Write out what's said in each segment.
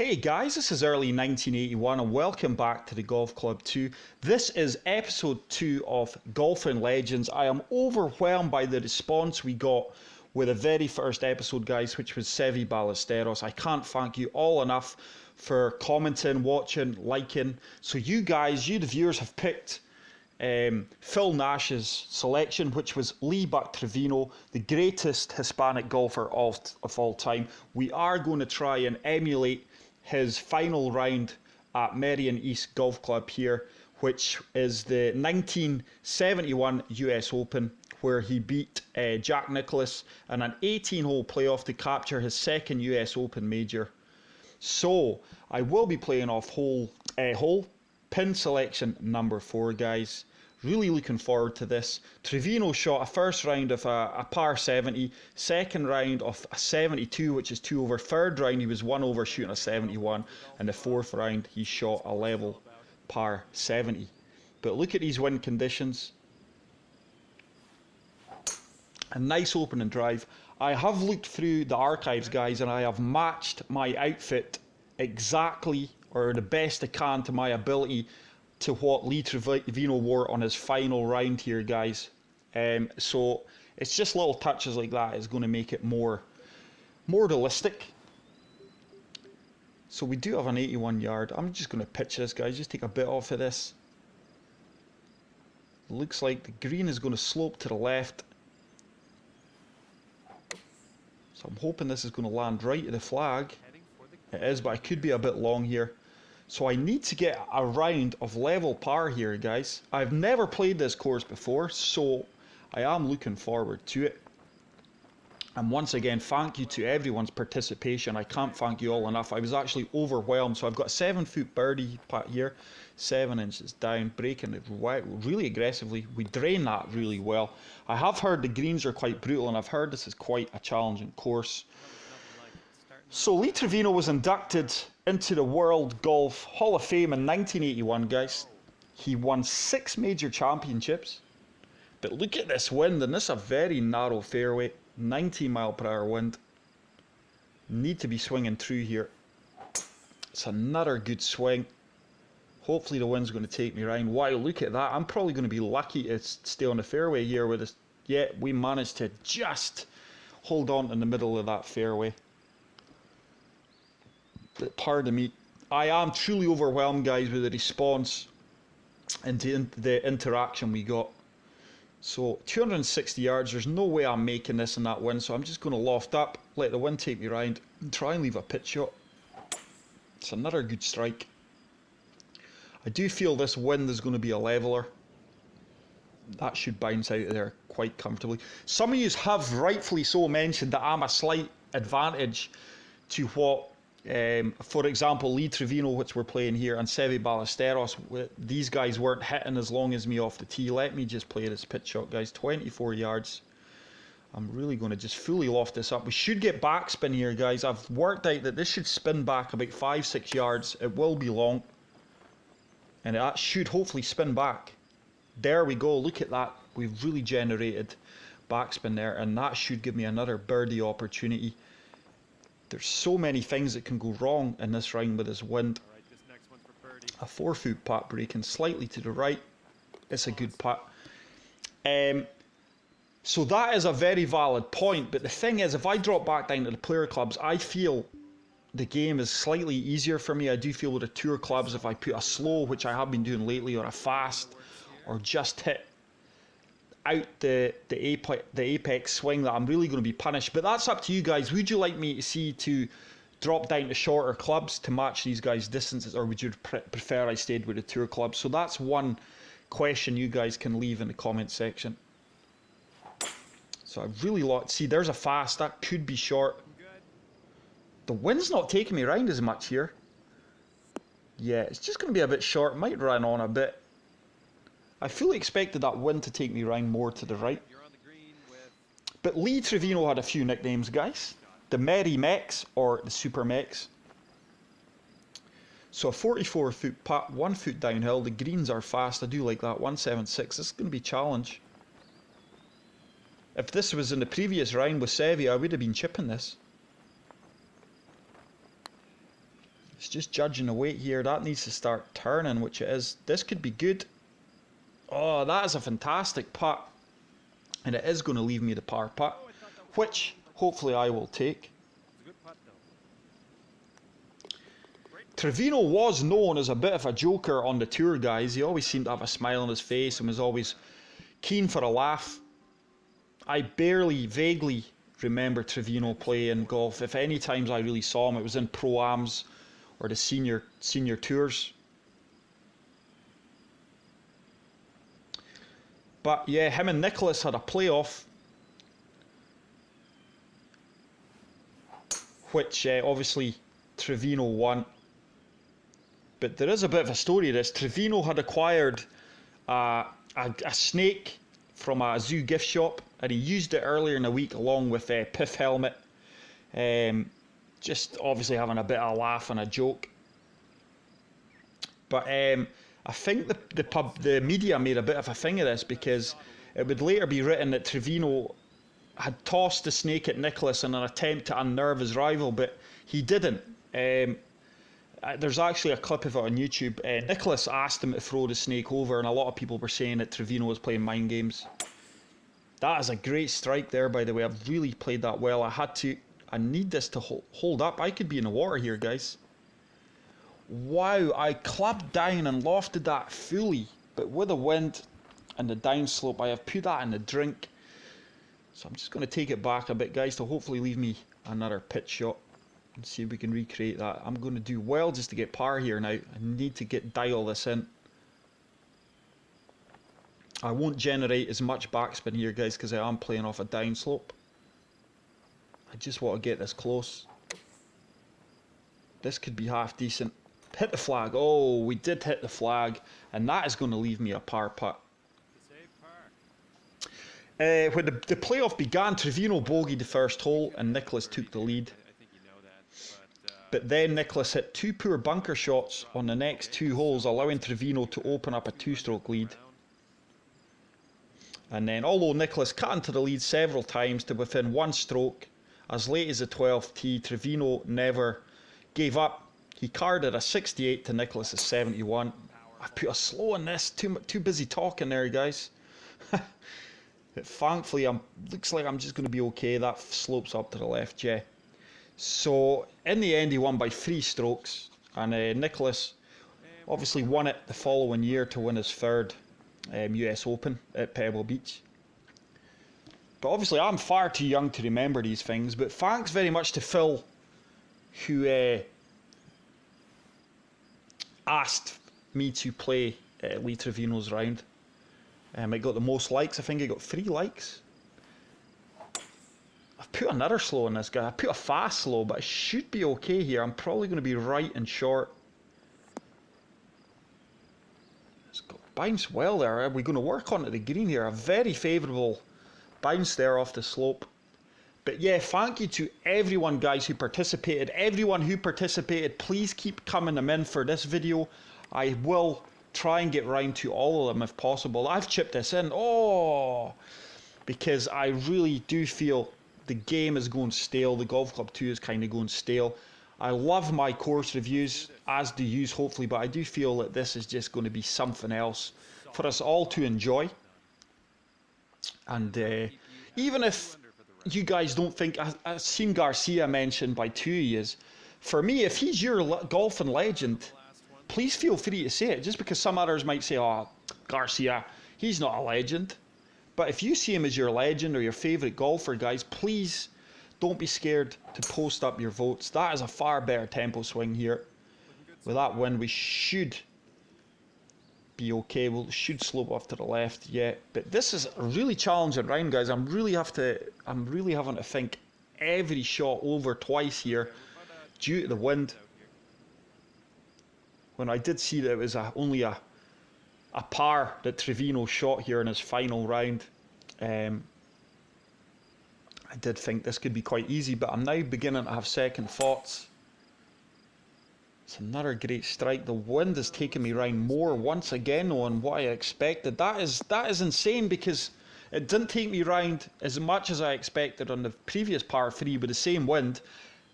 Hey guys, this is early 1981 and welcome back to the Golf Club 2. This is episode 2 of Golfing Legends. I am overwhelmed by the response we got with the very first episode, guys, which was Seve Ballesteros. I can't thank you all enough for commenting, watching, liking. So you guys, you the viewers, have picked Phil Nash's selection, which was Lee Trevino, the greatest Hispanic golfer of all time. We are going to try and emulate his final round at Merion East Golf Club here, which is the 1971 US Open, where he beat Jack Nicklaus in an 18-hole playoff to capture his second US Open major. So I will be playing off hole pin selection number 4, guys. Really looking forward to this. Trevino shot a first round of a par 70, second round of a 72, which is 2 over, third round he was 1 over shooting a 71, and the fourth round he shot a level par 70. But look at these wind conditions. A nice opening drive. I have looked through the archives, guys, and I have matched my outfit exactly, or the best I can to my ability, to what Lee Trevino wore on his final round here, guys. So it's just little touches like that is going to make it more realistic. So we do have an 81 yard. I'm just going to pitch this, guys. Just take a bit off of this. Looks like the green is going to slope to the left. So I'm hoping this is going to land right at the flag. It is, but I could be a bit long here. So I need to get a round of level par here, guys. I've never played this course before, so I am looking forward to it. And once again, thank you to everyone's participation. I can't thank you all enough. I was actually overwhelmed. So I've got a 7-foot birdie putt here, 7 inches down, breaking it really aggressively. We drain that really well. I have heard the greens are quite brutal, and I've heard this is quite a challenging course. So Lee Trevino was inducted into the World Golf Hall of Fame in 1981, guys. He won 6 major championships. But look at this wind, and this is a very narrow fairway, 90 mile/hour wind. Need to be swinging through here. It's another good swing. Hopefully the wind's going to take me around. Wow, look at that. I'm probably going to be lucky to stay on the fairway here with this. Yeah, we managed to just hold on in the middle of that fairway. But pardon me, I am truly overwhelmed, guys, with the response and the interaction we got. So 260 yards, there's no way I'm making this in that wind, so I'm just going to loft up, let the wind take me around, and try and leave a pitch shot. It's another good strike. I do feel this wind is going to be a leveler. That should bounce out of there quite comfortably. Some of you have rightfully so mentioned that I'm a slight advantage to what, for example, Lee Trevino, which we're playing here, and Seve Ballesteros. These guys weren't hitting as long as me off the tee. Let me just play this pitch shot, guys. 24 yards. I'm really going to just fully loft this up. We should get backspin here, guys. I've worked out that this should spin back about 5-6 yards. It will be long, and that should hopefully spin back. There we go. Look at that. We've really generated backspin there, and that should give me another birdie opportunity. There's so many things that can go wrong in this round with this wind. A 4-foot putt breaking slightly to the right. It's a good putt. So that is a very valid point, but the thing is, if I drop back down to the player clubs, I feel the game is slightly easier for me. I do feel with the tour clubs, if I put a slow, which I have been doing lately, or a fast, or just hit out the apex swing, that I'm really going to be punished. But that's up to you guys. Would you like me to drop down to shorter clubs to match these guys' distances, or would you prefer I stayed with the tour clubs? So that's one question you guys can leave in the comment section. So I really like, see, there's a fast, that could be short. The wind's not taking me around as much here. Yeah, it's just going to be a bit short, might run on a bit. I fully expected that wind to take me around more to the right. But Lee Trevino had a few nicknames, guys. The Meri Mex, or the Super Mex. So a 44-foot putt, 1 foot downhill. The greens are fast. I do like that. 176. This is going to be a challenge. If this was in the previous round with Seve, I would have been chipping this. It's just judging the weight here. That needs to start turning, which it is. This could be good. Oh, that is a fantastic putt. And it is going to leave me the par putt, which hopefully I will take. Trevino was known as a bit of a joker on the tour, guys. He always seemed to have a smile on his face and was always keen for a laugh. I vaguely remember Trevino playing golf. If any times I really saw him, it was in pro-ams or the senior tours. But yeah, him and Nicholas had a playoff, which obviously Trevino won. But there is a bit of a story to this. Trevino had acquired a snake from a zoo gift shop, and he used it earlier in the week along with a Piff helmet. Just obviously having a bit of a laugh and a joke. But I think the media made a bit of a thing of this, because it would later be written that Trevino had tossed the snake at Nicholas in an attempt to unnerve his rival, but he didn't. There's actually a clip of it on YouTube. Nicholas asked him to throw the snake over, and a lot of people were saying that Trevino was playing mind games. That is a great strike there, by the way. I've really played that well. I need this to hold up. I could be in the water here, guys. Wow, I clubbed down and lofted that fully, but with the wind and the downslope, I have put that in the drink. So I'm just going to take it back a bit, guys, to hopefully leave me another pitch shot and see if we can recreate that. I'm going to do well just to get par here now. I need to dial this in. I won't generate as much backspin here, guys, because I am playing off a downslope. I just want to get this close. This could be half decent. Hit the flag. Oh, we did hit the flag, and that is going to leave me a par putt. When the playoff began, Trevino bogeyed the first hole and Nicholas took the lead. But then Nicholas hit two poor bunker shots on the next two holes, allowing Trevino to open up a two-stroke lead. And then, although Nicholas cut into the lead several times to within one stroke, as late as the 12th tee, Trevino never gave up. He carded a 68 to Nicholas's 71. I've put a slow on this. Too busy talking there, guys. But thankfully, looks like I'm just going to be okay. That slopes up to the left, yeah. So, in the end, he won by 3 strokes. And Nicholas obviously won it the following year to win his third US Open at Pebble Beach. But obviously, I'm far too young to remember these things. But thanks very much to Phil, who asked me to play Lee Trevino's round. It got the most likes. I think it got 3 likes. I've put another slow on this guy. I put a fast slow, but I should be okay here. I'm probably going to be right and short. It's got bounce well there. We're going to work onto the green here. A very favourable bounce there off the slope. But yeah, thank you to everyone, guys, who participated. Everyone who participated, please keep coming them in for this video. I will try and get round to all of them if possible. I've chipped this in. Oh! Because I really do feel the game is going stale. The Golf Club 2 is kind of going stale. I love my course reviews, as do you, hopefully, but I do feel that this is just going to be something else for us all to enjoy. And even if you guys don't think, I've seen Garcia mentioned by 2 years, for me, if he's your golfing legend, please feel free to say it. Just because some others might say, oh, Garcia, he's not a legend. But if you see him as your legend or your favourite golfer, guys, please don't be scared to post up your votes. That is a far better tempo swing here. With that wind, we should be okay. We should slope off to the left, yeah. But this is a really challenging round, guys. I'm really having to think every shot over twice here due to the wind. When I did see that it was only a par that Trevino shot here in his final round, I did think this could be quite easy, but I'm now beginning to have second thoughts. It's another great strike. The wind has taken me round more once again on what I expected. That is insane, because it didn't take me round as much as I expected on the previous par 3 with the same wind.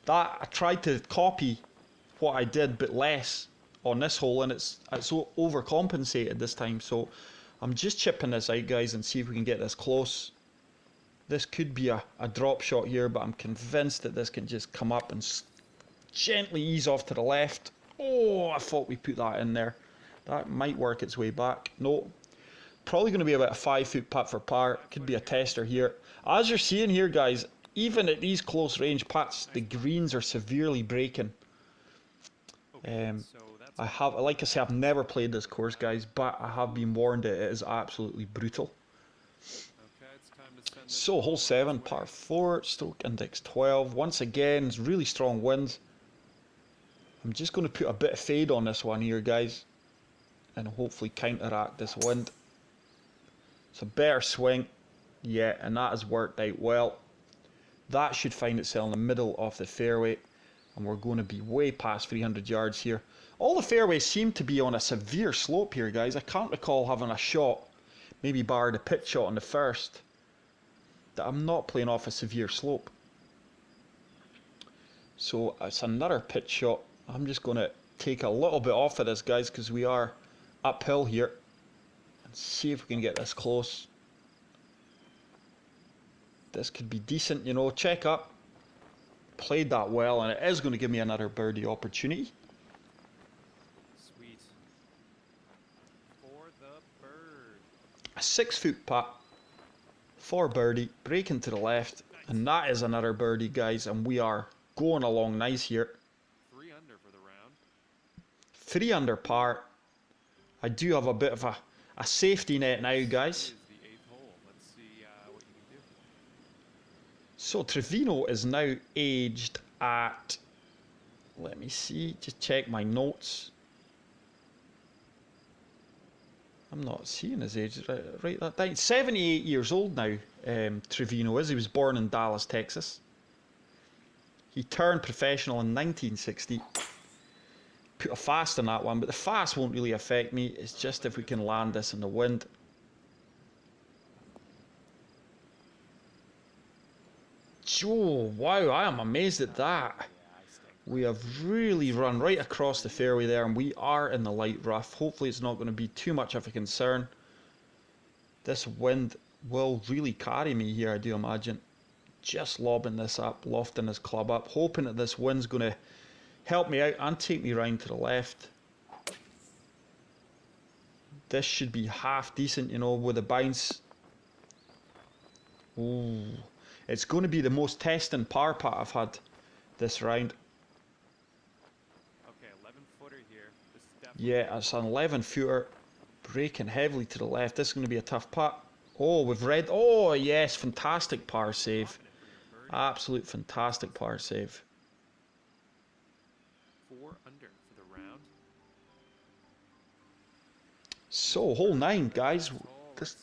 That I tried to copy what I did, but less on this hole, and it's overcompensated this time. So I'm just chipping this out, guys, and see if we can get this close. This could be a drop shot here, but I'm convinced that this can just come up and gently ease off to the left. Oh, I thought we put that in there. That might work its way back. No, probably going to be about a 5-foot putt for par. Could be a tester here. As you're seeing here, guys, even at these close range putts, the greens are severely breaking. Like I say, I've never played this course, guys, but I have been warned that it is absolutely brutal. So, hole 7, par 4, stroke index 12. Once again, it's really strong wind. I'm just going to put a bit of fade on this one here, guys, and hopefully counteract this wind. It's a better swing, yeah, and that has worked out well. That should find itself in the middle of the fairway, and we're going to be way past 300 yards here. All the fairways seem to be on a severe slope here, guys. I can't recall having a shot, maybe bar the pitch shot on the first, that I'm not playing off a severe slope. So it's another pitch shot. I'm just going to take a little bit off of this, guys, because we are uphill here, and see if we can get this close. This could be decent, you know. Check up. Played that well, and it is going to give me another birdie opportunity. Sweet. For the bird. A 6-foot putt for birdie, breaking to the left, and that is another birdie, guys, and we are going along nice here. 3 under for the round. 3 under par. I do have a bit of a safety net now, guys. The 8th hole. Let's see what you can do. So Trevino is now aged at, let me see, just check my notes. I'm not seeing his age right that time. 78 years old now, Trevino is. He was born in Dallas, Texas. He turned professional in 1960. Put a fast on that one, but the fast won't really affect me. It's just if we can land this in the wind. Oh, wow, I am amazed at that. We have really run right across the fairway there, and we are in the light rough. Hopefully it's not going to be too much of a concern. This wind will really carry me here, I do imagine. Just lobbing this up, lofting this club up, hoping that this wind's going to help me out and take me round to the left. This should be half decent, you know, with a bounce. Ooh. It's going to be the most testing par putt I've had this round. Okay, 11-footer here. This is Yeah, it's an 11-footer, breaking heavily to the left. This is going to be a tough putt. Oh, we've read. Oh, yes, fantastic par save. Absolute fantastic par save. 4 under for the round. So, hole 9, guys.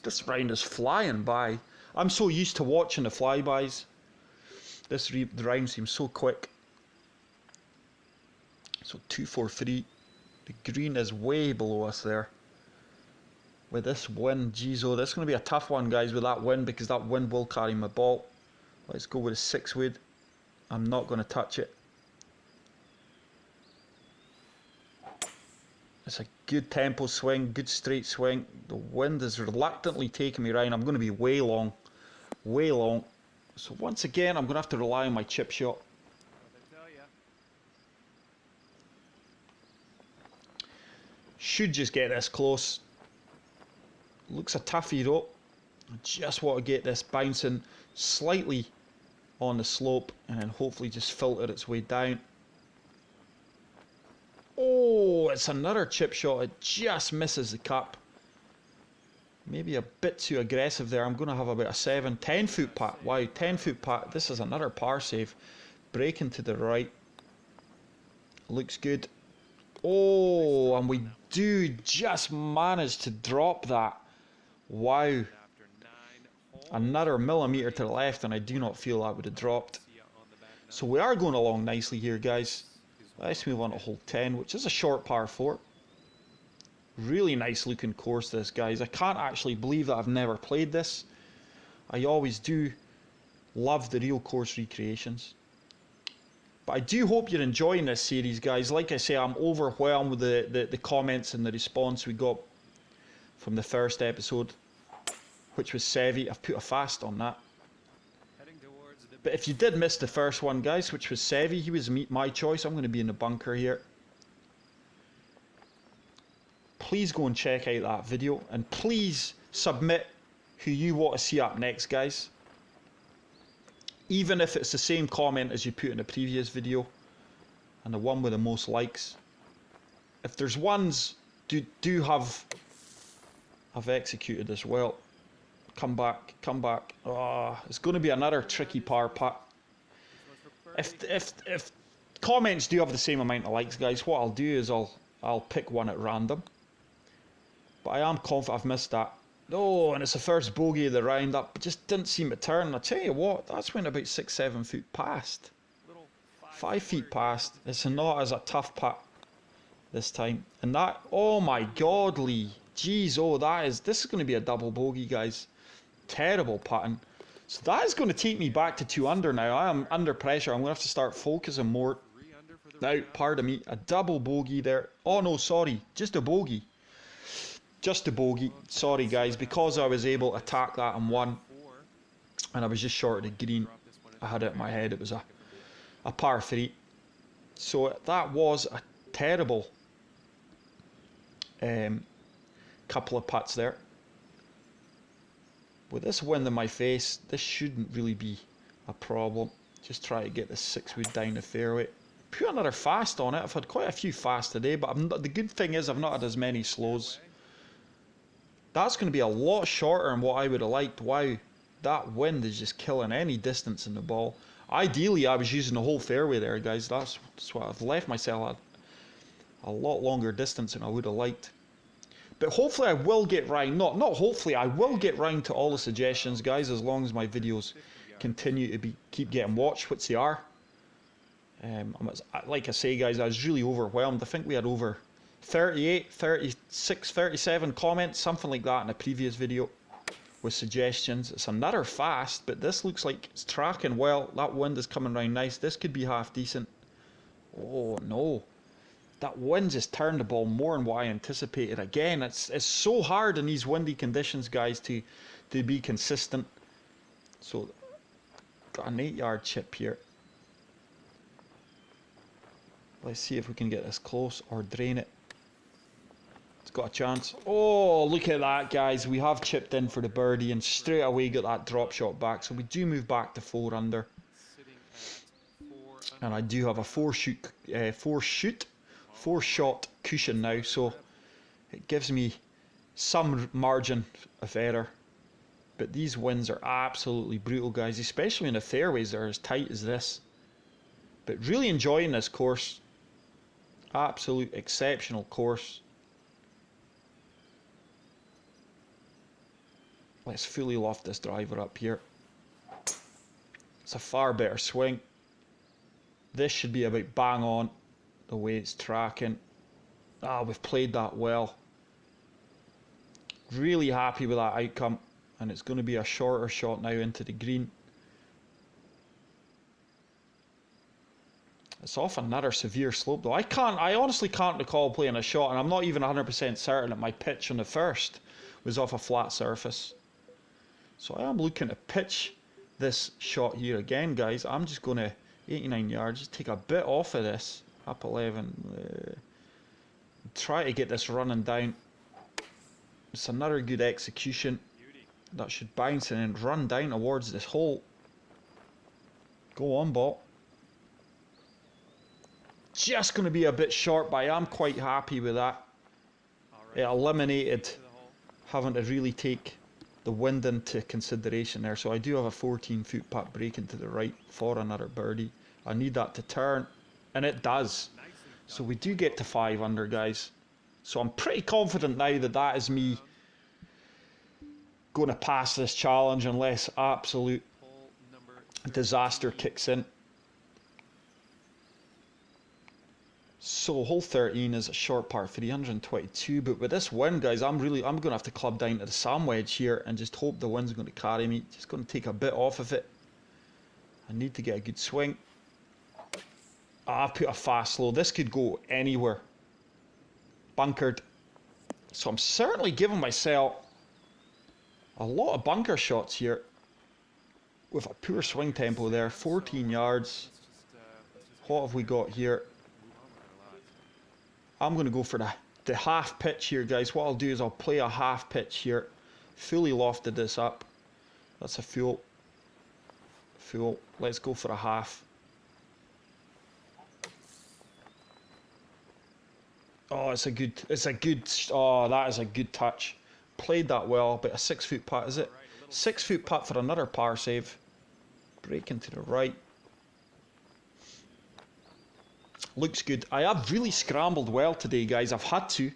This round is flying by. I'm so used to watching the flybys. The round seems so quick. So 2-4-3. The green is way below us there. With this wind, geez, oh, this is going to be a tough one, guys, with that wind, because that wind will carry my ball. Let's go with a 6-wood. I'm not going to touch it. It's a good tempo swing, good straight swing. The wind is reluctantly taking me round. I'm going to be way long. Way long. So once again, I'm going to have to rely on my chip shot. Should just get this close. Looks a toughie though. I just want to get this bouncing slightly on the slope and then hopefully just filter its way down. Oh, it's another chip shot. It just misses the cup. Maybe a bit too aggressive there. I'm going to have about a 10-foot putt. Wow, 10-foot putt. This is another par save. Breaking to the right. Looks good. Oh, and we do just manage to drop that. Wow. Another millimetre to the left, and I do not feel that would have dropped. So we are going along nicely here, guys. Let's move on to hole 10, which is a short par 4. Really nice looking course this, guys. I can't actually believe that I've never played this. I always do love the real course recreations. But I do hope you're enjoying this series, guys. Like I say, I'm overwhelmed with the comments and the response we got from the first episode, which was Sevi. I've put a fast on that. Heading towards the But if you did miss the first one, guys, which was Sevi, he was my choice. I'm going to be in the bunker here. Please go and check out that video, and please submit who you want to see up next, guys. Even if it's the same comment as you put in the previous video and the one with the most likes. If there's ones do have I've executed as well. Come back, come back. Oh, it's going to be another tricky par putt. If comments do have the same amount of likes, guys, what I'll do is I'll pick one at random. But I am confident I've missed that. Oh, and it's the first bogey of the round. That just didn't seem to turn. I tell you what, that's went about 6-7 feet past. 5 feet past. It's not as a tough putt this time. And that, oh my God, Lee. Jeez, oh, this is going to be a double bogey, guys. Terrible putting. So that is going to take me back to 2 under now. I am under pressure. I'm going to have to start focusing more. Now, pardon me, a double bogey there. Oh no, sorry, just a bogey. Just a bogey. Sorry, guys, because I was able to attack that and won, and I was just short of the green. I had it in my head. It was a par 3. So that was a terrible couple of putts there. With this wind in my face, this shouldn't really be a problem. Just try to get the 6-wood down the fairway. Put another fast on it. I've had quite a few fasts today, but the good thing is I've not had as many slows. That's going to be a lot shorter than what I would have liked. Wow, that wind is just killing any distance in the ball. Ideally, I was using the whole fairway there, guys. That's what I've left myself at. A lot longer distance than I would have liked. But hopefully I will get round, not hopefully, I will get round to all the suggestions, guys, as long as my videos continue to keep getting watched, which they are. Like I say, guys, I was really overwhelmed. I think we had over 38, 36, 37 comments, something like that in a previous video with suggestions. It's another fast, but this looks like it's tracking well. That wind is coming round nice. This could be half decent. Oh no. That wind just turned the ball more than what I anticipated. Again, it's so hard in these windy conditions, guys, to be consistent. So, got an 8-yard chip here. Let's see if we can get this close or drain it. It's got a chance. Oh, look at that, guys. We have chipped in for the birdie and straight away got that drop shot back. So we do move back to 4 under. And I do have a 4-shot cushion now, so it gives me some margin of error. But these winds are absolutely brutal, guys, especially in the fairways that are as tight as this. But really enjoying this course. Absolute exceptional course. Let's fully loft this driver up here. It's a far better swing. This should be about bang on the way it's tracking. Ah, we've played that well. Really happy with that outcome. And it's going to be a shorter shot now into the green. It's off another severe slope though. I honestly can't recall playing a shot, and I'm not even 100% certain that my pitch on the first was off a flat surface. So I am looking to pitch this shot here again, guys. I'm just going to 89 yards, just take a bit off of this. Up 11. Try to get this running down. It's another good execution. That should bounce and then run down towards this hole. Go on, ball. Just going to be a bit short, but I am quite happy with that. It eliminated having to really take the wind into consideration there. So I do have a 14-foot putt break into the right for another birdie. I need that to turn, and it does. So we do get to 5 under, guys. So I'm pretty confident now that that is me going to pass this challenge unless absolute disaster kicks in. So hole 13 is a short par 322, but with this wind, guys, I'm going to have to club down to the sand wedge here and just hope the wind's going to carry me. Just going to take a bit off of it. I need to get a good swing. I've put a fast slow. This could go anywhere. Bunkered. So I'm certainly giving myself a lot of bunker shots here. With a poor swing tempo there. 14 yards. What have we got here? I'm going to go for the half pitch here, guys. What I'll do is I'll play a half pitch here. Fully lofted this up. That's a full. Full. Let's go for a half. Oh, it's a good, oh, that is a good touch. Played that well, but a 6 foot putt, is it? 6 foot putt for another par save. Breaking to the right. Looks good. I have really scrambled well today, guys. I've had to.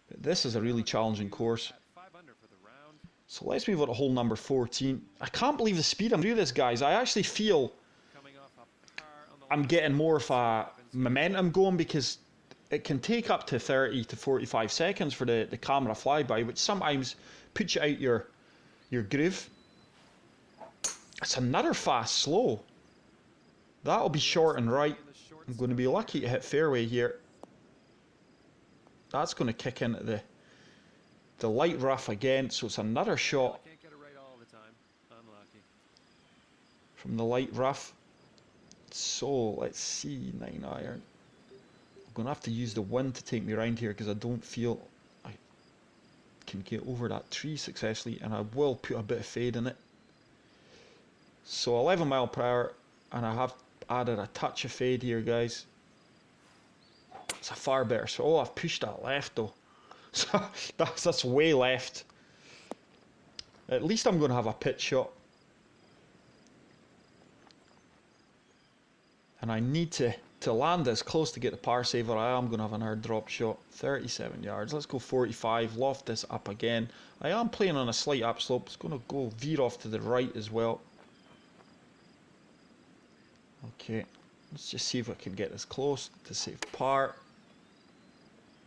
But this is a really challenging course. So let's move on to hole number 14. I can't believe the speed I'm doing this, guys. I actually feel I'm getting more of a momentum going because it can take up to 30 to 45 seconds for the camera flyby, which sometimes puts you out your groove. It's another fast slow. That'll be short and right. I'm going to be lucky to hit fairway here. That's going to kick into the light rough again, so it's another shot from the light rough. So let's see, 9 iron. I'm going to have to use the wind to take me around here because I don't feel I can get over that tree successfully, and I will put a bit of fade in it. So 11 mile per hour, and I have added a touch of fade here, guys. It's a far better. So, oh, I've pushed that left though. So that's way left. At least I'm going to have a pitch shot. And I need to land this close to get the par save, or I am going to have an hard drop shot. 37 yards. Let's go 45. Loft this up again. I am playing on a slight upslope. It's going to go veer off to the right as well. Okay. Let's just see if I can get this close to save par.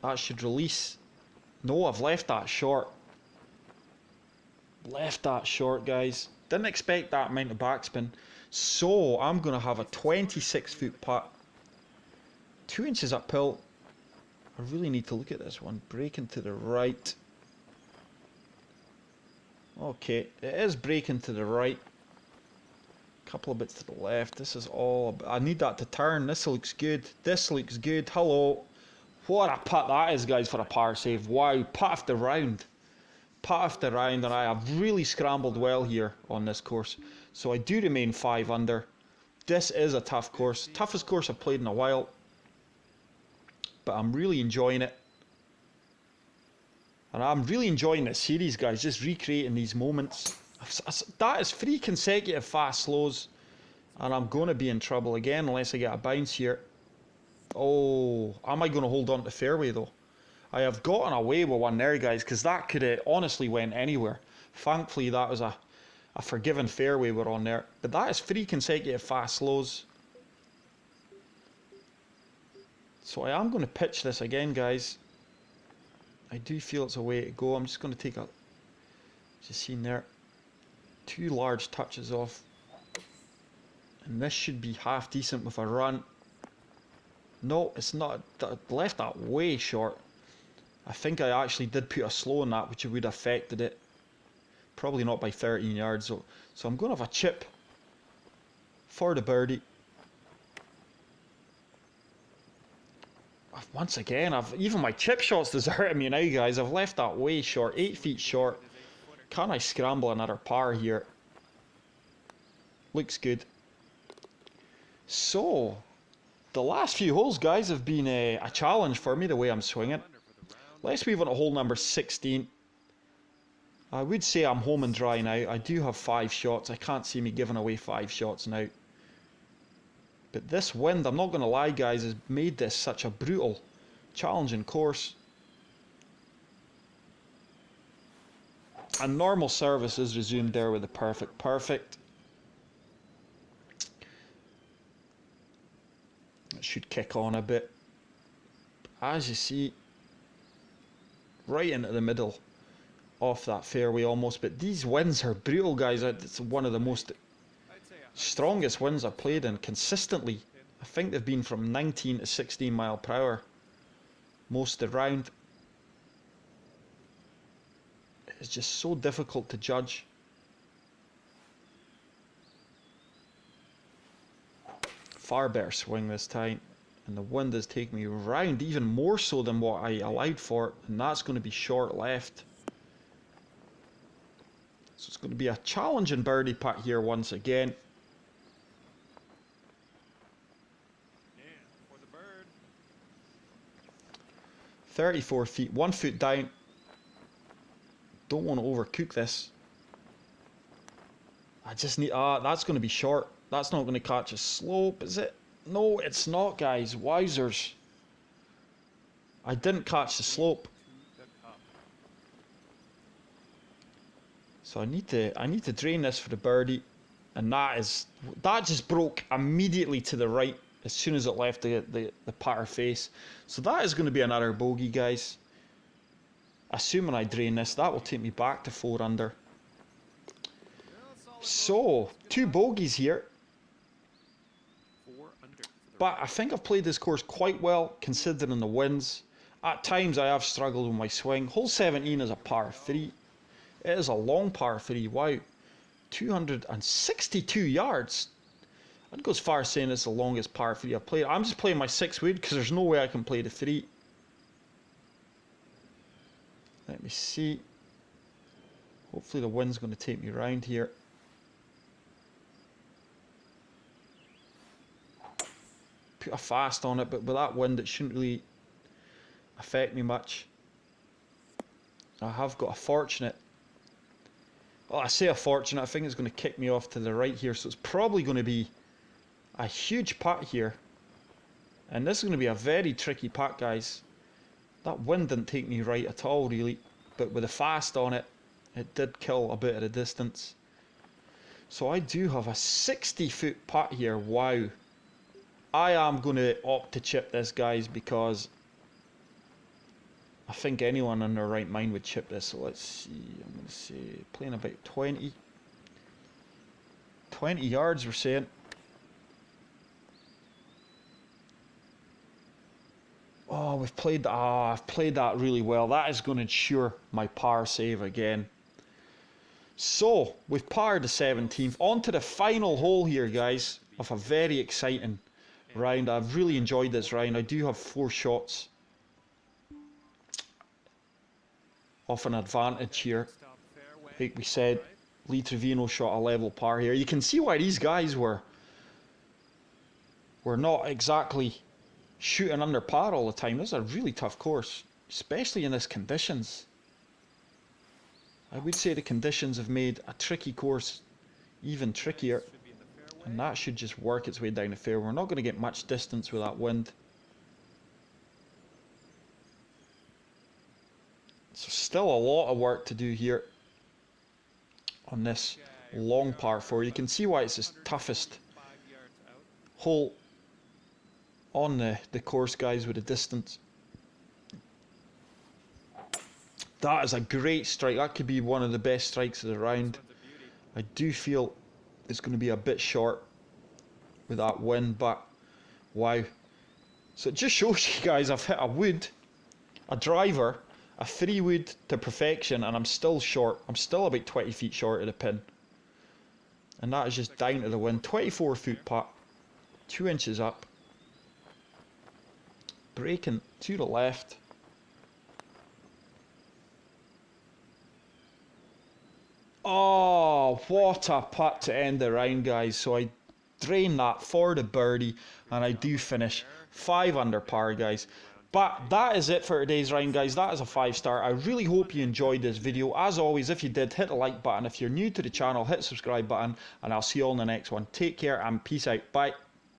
That should release. No, I've left that short. Left that short, guys. Didn't expect that amount of backspin. So I'm going to have a 26 foot putt. 2 inches uphill. I really need to look at this one. Breaking to the right. Okay, it is breaking to the right. Couple of bits to the left. This is all. I need that to turn. This looks good. This looks good. Hello. What a putt that is, guys, for a par save. Wow, putt after round. Putt after round, and I have really scrambled well here on this course. So I do remain 5 under. This is a tough course. Toughest course I've played in a while. But I'm really enjoying it. And I'm really enjoying this series, guys. Just recreating these moments. That is 3 consecutive fast slows. And I'm going to be in trouble again unless I get a bounce here. Oh, am I going to hold on to fairway though? I have gotten away with one there, guys, because that could have honestly went anywhere. Thankfully, that was a forgiven fairway we're on there. But that is 3 consecutive fast slows. So I am going to pitch this again, guys. I do feel it's a way to go. I'm just going to take a, just seen there, 2 large touches off. And this should be half decent with a run. No, it's not. I left that way short. I think I actually did put a slow in that, which would have affected it. Probably not by 13 yards. So I'm going to have a chip for the birdie. Once again, even my chip shots deserting me now, guys. I've left that way short, 8 feet short. Can I scramble another par here? Looks good. So, the last few holes, guys, have been a challenge for me, the way I'm swinging. Let's move on to hole number 16. I would say I'm home and dry now. I do have 5 shots. I can't see me giving away 5 shots now. But this wind, I'm not going to lie, guys, has made this such a brutal, challenging course. And normal service is resumed there with the perfect. It should kick on a bit. As you see, right into the middle off that fairway almost. But these winds are brutal, guys. It's one of the most strongest winds I've played in consistently. I think they've been from 19 to 16 mile per hour most of the round. It's just so difficult to judge. Far better swing this time, and the wind is taking me round even more so than what I allowed for, and that's going to be short left. So it's going to be a challenging birdie putt here once again. For the bird. 34 feet, 1 foot down. Don't want to overcook this. I just need, that's going to be short. That's not going to catch a slope, is it? No, it's not, guys. Wowzers. I didn't catch the slope. So I need to drain this for the birdie. And that just broke immediately to the right as soon as it left the putter face. So that is going to be another bogey, guys. Assuming I drain this, that will take me back to 4 under. So, 2 bogeys here. But I think I've played this course quite well, considering the winds. At times I have struggled with my swing. Hole 17 is a par 3. It is a long par 3. Wow. 262 yards. I'd go as far as saying it's the longest par 3 I've played. I'm just playing my 6 wood because there's no way I can play the 3. Let me see. Hopefully the wind's going to take me around here. Put a fast on it, but with that wind it shouldn't really affect me much. I have got a fortunate. Well, I say a fortunate, I think it's going to kick me off to the right here, so it's probably going to be a huge putt here. And this is going to be a very tricky putt, guys. That wind didn't take me right at all, really. But with the fast on it, it did kill a bit of the distance. So I do have a 60-foot putt here. Wow. I am going to opt to chip this, guys, because I think anyone in their right mind would chip this. So let's see. I'm going to say playing about 20 yards, we're saying. Oh, we've played that. I've played that really well. That is going to ensure my par save again. So, we've parred the 17th. On to the final hole here, guys, of a very exciting round. I've really enjoyed this round. I do have 4 shots off an advantage here. Like we said, Lee Trevino shot a level par here. You can see why these guys were not exactly shooting under par all the time. This is a really tough course, especially in this conditions. I would say the conditions have made a tricky course even trickier, and that should just work its way down the fairway. We're not going to get much distance with that wind. So still a lot of work to do here on this long par 4. You can see why it's the toughest hole on the course, guys, with the distance. That is a great strike. That could be one of the best strikes of the round. I do feel it's going to be a bit short with that wind, but wow. So it just shows you guys I've hit a wood, a driver, a 3 wood to perfection, and I'm still short. I'm still about 20 feet short of the pin. And that is just down to the wind. 24-foot putt, 2 inches up. Breaking to the left. Oh, what a putt to end the round, guys. So I drain that for the birdie, and I do finish 5 under par, guys. But that is it for today's round, guys. That is a 5-star. I really hope you enjoyed this video. As always, if you did, hit the like button. If you're new to the channel, hit the subscribe button, and I'll see you all in the next one. Take care and peace out. Bye.